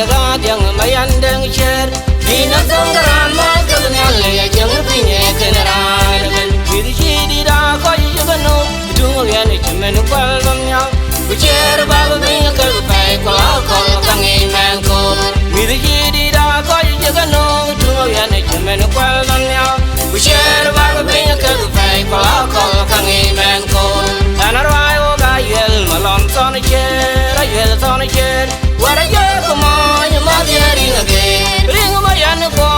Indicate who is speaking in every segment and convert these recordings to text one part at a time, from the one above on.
Speaker 1: ga Adiang mayan deng cher Dina sanggaran ma kagnal ya jang pinye kenaran ben Bidi da ko yugano dungo yan chimen kwal bamya Kucher baba bin kal pai ko akol kangi men ko Bidi da ko yugano dungo yan chimen kwal bamya Kucher baba bin kal pai ko akol kangi men ko Anarwai o ga yel malom son cher yel son cher Wara ye kuma ya ma ring again ring ma yan ko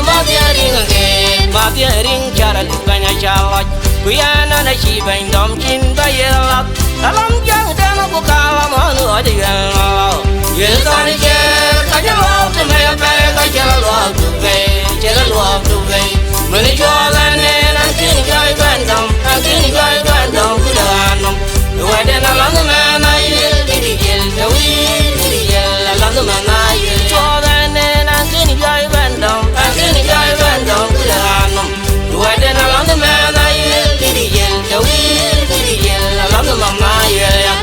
Speaker 1: ma ring again ma ring chara lukanya chalaj kuyana na chi bain dom chin ba yelat alam jang dama ko kala ma nu ade yel son cher ka jalo te me pe ka jalo tu ve mani chola ne na kin gai bandam kudanam wede na lang me na yel di yel tawi Manayil choda ne na kini gai bandam kudanam wede na lang me na yel di yel tawi lang manayil ya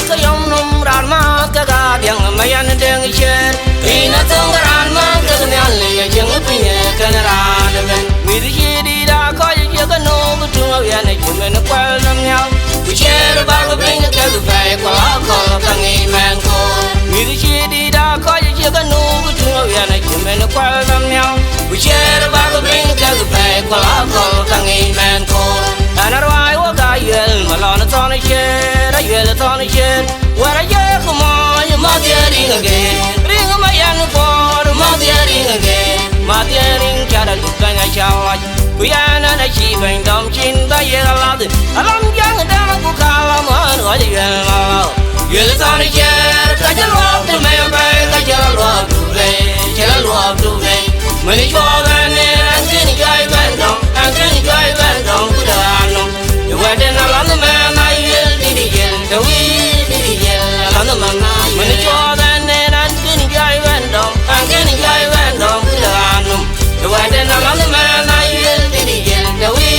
Speaker 1: Kayom num rama kaga Adiang mayan deng cher Ina sanggaran ma kagnal ya jang pinye kenaran ben Bidi da ko yugano dungo yan chimen kwal bamya Kucher baba bin kal pai ko akol kangi men ko Bidi da ko yugano dungo yan chimen kwal bamya Kucher baba bin kal pai ko akol kangi men ko Anarwai wa ga yel malona ton cher yel ton cher wara ye kuma ya ma ring again ring ma yan for ma ring again ma ring chara lukanya chalaj kuyana na chi bain dom chin ba yelat alam jang dama ku kala ma nu ade yel ton cher ka jalo te me ba ka jalo tu ve mani chola ne angin gai bandam kudanam wede na lang me na yel di yel tawi lang manayil mani chola ne angin gai bandam kudanam wede na lang me na yel di yel tawi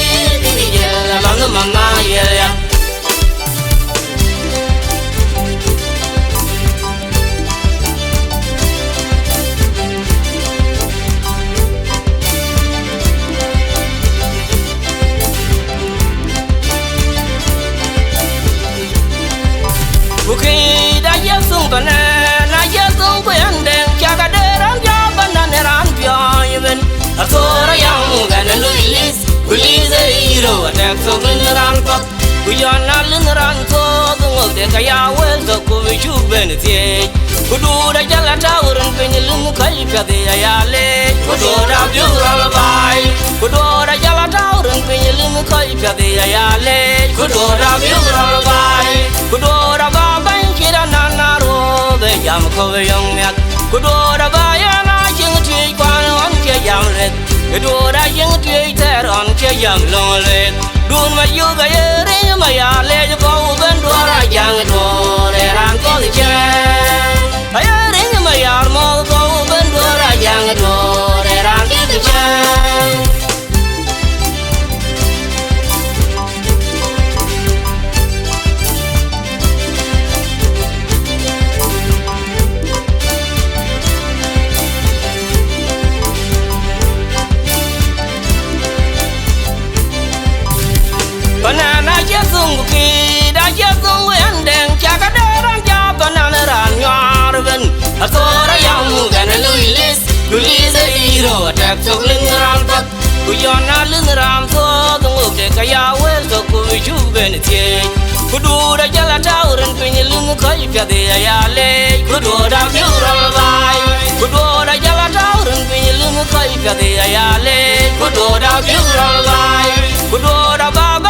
Speaker 1: lang manayil ya Buki da yesung banana yesung kuyandeng jaga deran jabanan ran pion asora yang gana luilis zero attack so ran pak kuyana ran so ngok de kaya wel so ku chu ben tie kudu da jala tawrun penyelum kai pade ayale kudu da biural bai kudu da jala tawrun penyelum kai pade ayale kudu da biural bai kudu da Jam ko yong yak kudo da ba ya na jing tui kwan on che jam let kudo da jing tui ter on che jam long let dun ma yu ga ye re ma ya le ko ben do ra jang do re ran ko che ay re ma ya mo ko ben do ra jang do re ran ki che Banana yesung ki da yesung wen deng jaga deran jabanan ran nyar ben asora yang gana luilis zero attack so ran pak kuyana ran so dungo ke kaya wel so ku chu ben tie kudu da jala tawren penyelum kai pade ayale kudu da biural bai kudu da jala tawren penyelum kai pade ayale kudu da biural bai kudu da baba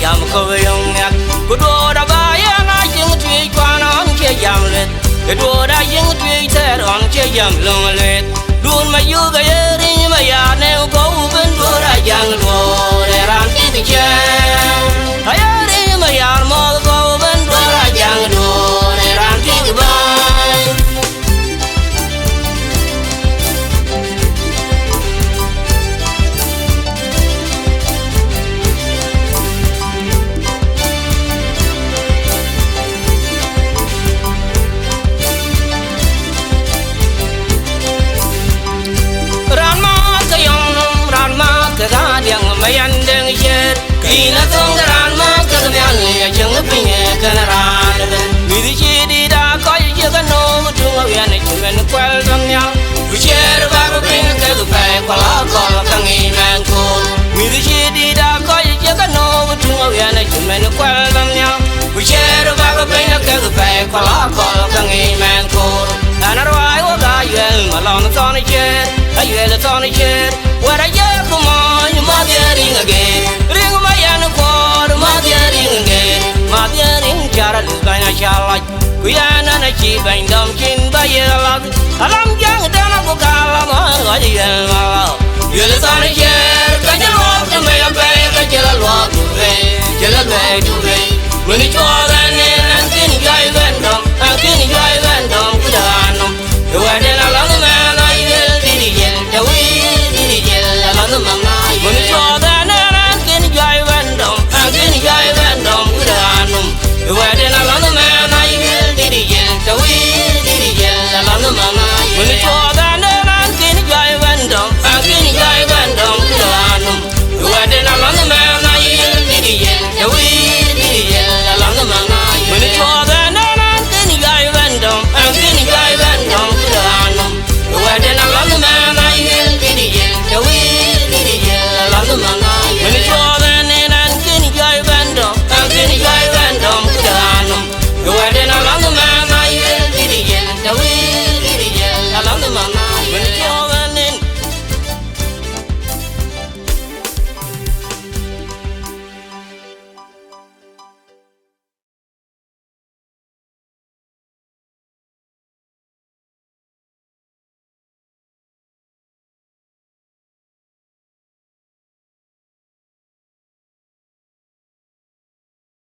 Speaker 1: jam ko yong yak kudo da ba ya na jing tui kwan on che jam let kudo da jing tui ter on che jam long let dun ma yu ga ye ri ma ya ne ko ben do ra jang do re ran ki che ay ri ma ya mo ko mày ăn đừng chết khi nó tung cái ran mà cái mèo này chẳng có pin cái ran mình đi chơi đi đã có gì cái nô trung ở bên này chúng mình quay trong nhau we share ba cái pin cái phải qua lá cỏ cái ngày mang cồn mình đi chơi đi đã có gì cái nô trung ở bên này chúng mình quay trong nhau we share ba cái pin cái phải qua lá cỏ cái ngày mang cồn anh ở ngoài quá cả yêu mà lòng nó to này chết ai yêu là to này chết what I get come on you might get ring again ring my and for my ring again my ring chara lu kai na chala quy anh na chi bành đom chin ba ye la alam jang da na ko kala ma ga ye